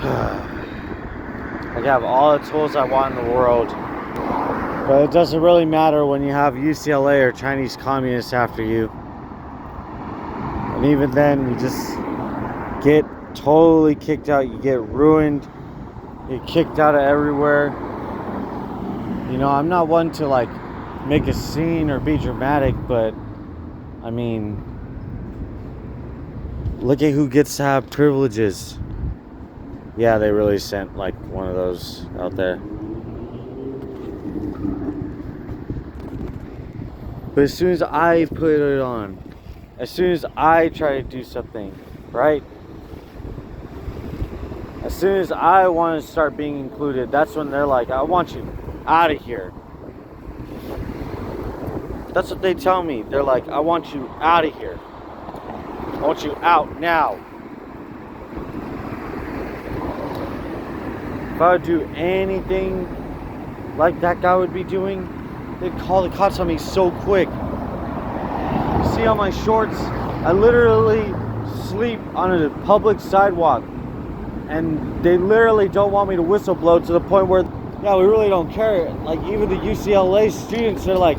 I can have all the tools I want in the world, but it doesn't really matter when you have UCLA or Chinese communists after you. And even then, you just get totally kicked out. You get ruined. You get kicked out of everywhere. You know, I'm not one to like make a scene or be dramatic, but I mean, look at who gets to have privileges. Yeah, they really sent like one of those out there. But as soon as I put it on, as soon as I try to do something, right? As soon as I want to start being included, that's when they're like, I want you out of here. That's what they tell me. They're like, I want you out of here. I want you out now. If I would do anything like that guy would be doing, they'd call the cops on me so quick. You see on my shorts, I literally sleep on a public sidewalk. And they literally don't want me to whistle blow to the point where, yeah, we really don't care. Like, even the UCLA students, they're like,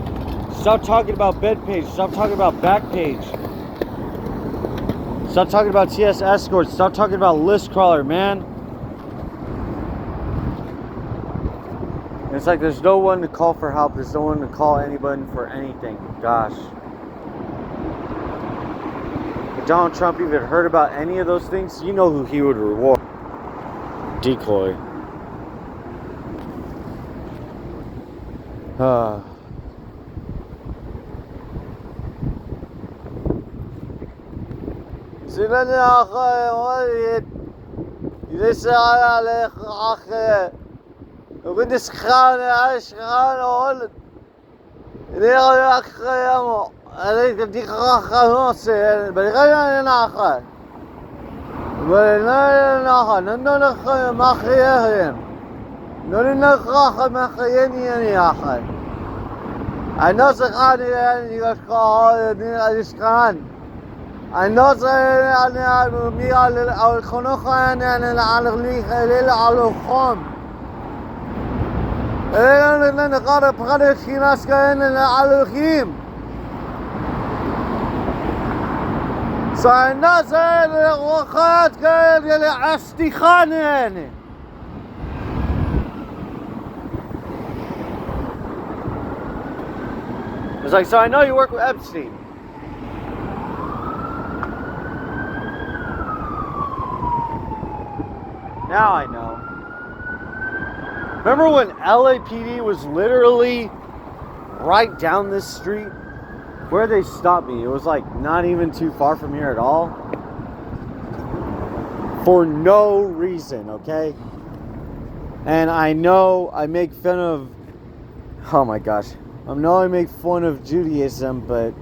stop talking about bed page, stop talking about back page. Stop talking about TS escorts, stop talking about list crawler, man. And it's like there's no one to call for help, there's no one to call anybody for anything. Gosh. If Donald Trump even heard about any of those things, you know who he would reward. Decoy. سنني أخي وليد ليس على أخي وبدي سخانة عشقانة ولد ليه أخي يا مو عليك ديك أخي نوصي بلغينا ناخي بلغينا ناخي ننخي ما خيهم ننخي ما خيني يا أخي الناس خاني يعني يشقى يشقان الناس يعني ميال أو الخنوخ يعني على اللي على الخام إيه نقارب خلي في ناس كائن على الخيم فالناس وخات كائن اللي عستي خانة يعني It's like, so I know you work with Epstein. Now I know. Remember when LAPD was literally right down this street? Where they stopped me, it was like not even too far from here at all. For no reason, okay? And I know I make fun of, oh my gosh. I know I make fun of Judaism, but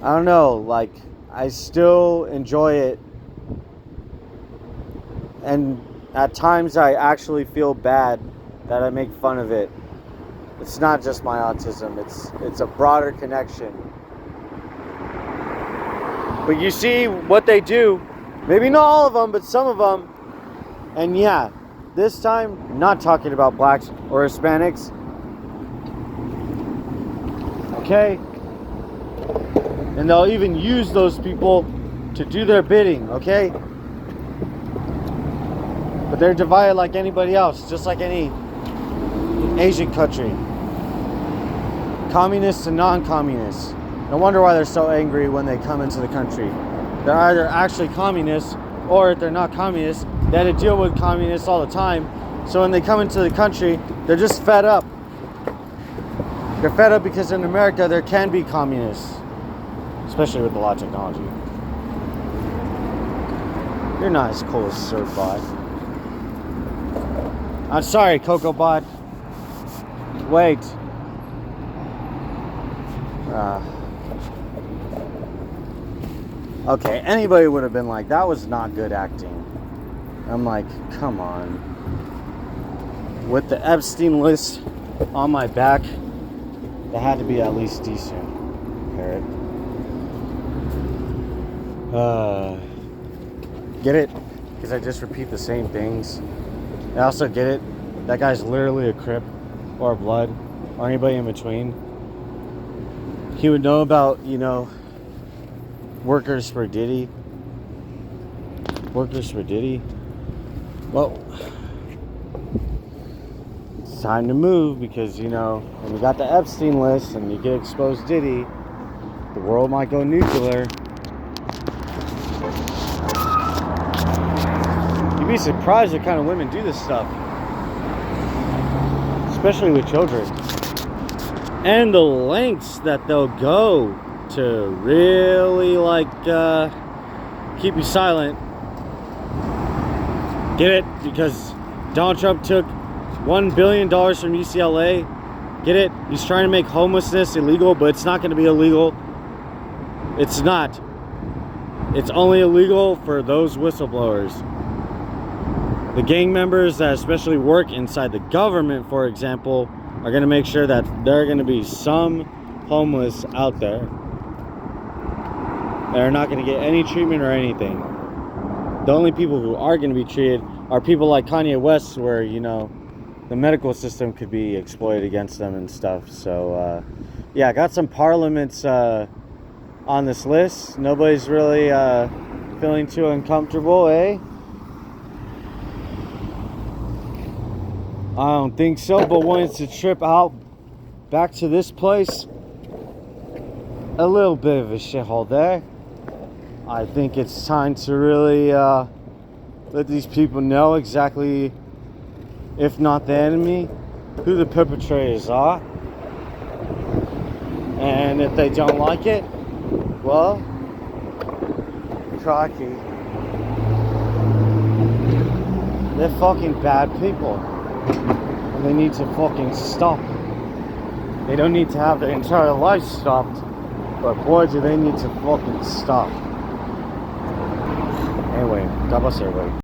I don't know, like, I still enjoy it. And at times I actually feel bad that I make fun of it. It's not just my autism, it's a broader connection. But you see what they do, maybe not all of them, but some of them. And yeah, this time, not talking about blacks or Hispanics. Okay? And they'll even use those people to do their bidding, okay? But they're divided like anybody else, just like any Asian country. Communists and non-communists. No wonder why they're so angry when they come into the country. They're either actually communists, or if they're not communists, they had to deal with communists all the time. So when they come into the country, they're just fed up. They're fed up because in America there can be communists, especially with a lot of technology. You're not as cool as Surfbot. I'm sorry, CocoBot. Wait. Okay, anybody would have been like, that was not good acting. I'm like, come on. With the Epstein list on my back, that had to be at least decent. Parrot. Get it? because I just repeat the same things. I also get it. That guy's literally a Crip or a Blood or anybody in between. He would know about, you know, workers for Diddy. Workers for Diddy. Well, it's time to move because, you know, when we got the Epstein list and you get exposed Diddy, the world might go nuclear. You'd be surprised what kind of women do this stuff. Especially with children. And the lengths that they'll go to really, like, keep you silent. Get it? Because Donald Trump took $1 billion from UCLA. Get it? He's trying to make homelessness illegal, but it's not going to be illegal. It's not. It's only illegal for those whistleblowers. The gang members that especially work inside the government, for example, are going to make sure that there are going to be some homeless out there that are not going to get any treatment or anything. The only people who are going to be treated are people like Kanye West, where, you know, the medical system could be exploited against them and stuff. So, yeah, I got some parliaments on this list. Nobody's really feeling too uncomfortable, eh? I don't think so, but wanted to trip out back to this place. A little bit of a shithole there. I think it's time to really let these people know exactly, if not the enemy, who the perpetrators are. And if they don't like it, well, crikey, they're fucking bad people. And they need to fucking stop. They don't need to have their entire life stopped, but boy, do they need to fucking stop. Anyway, God bless everybody.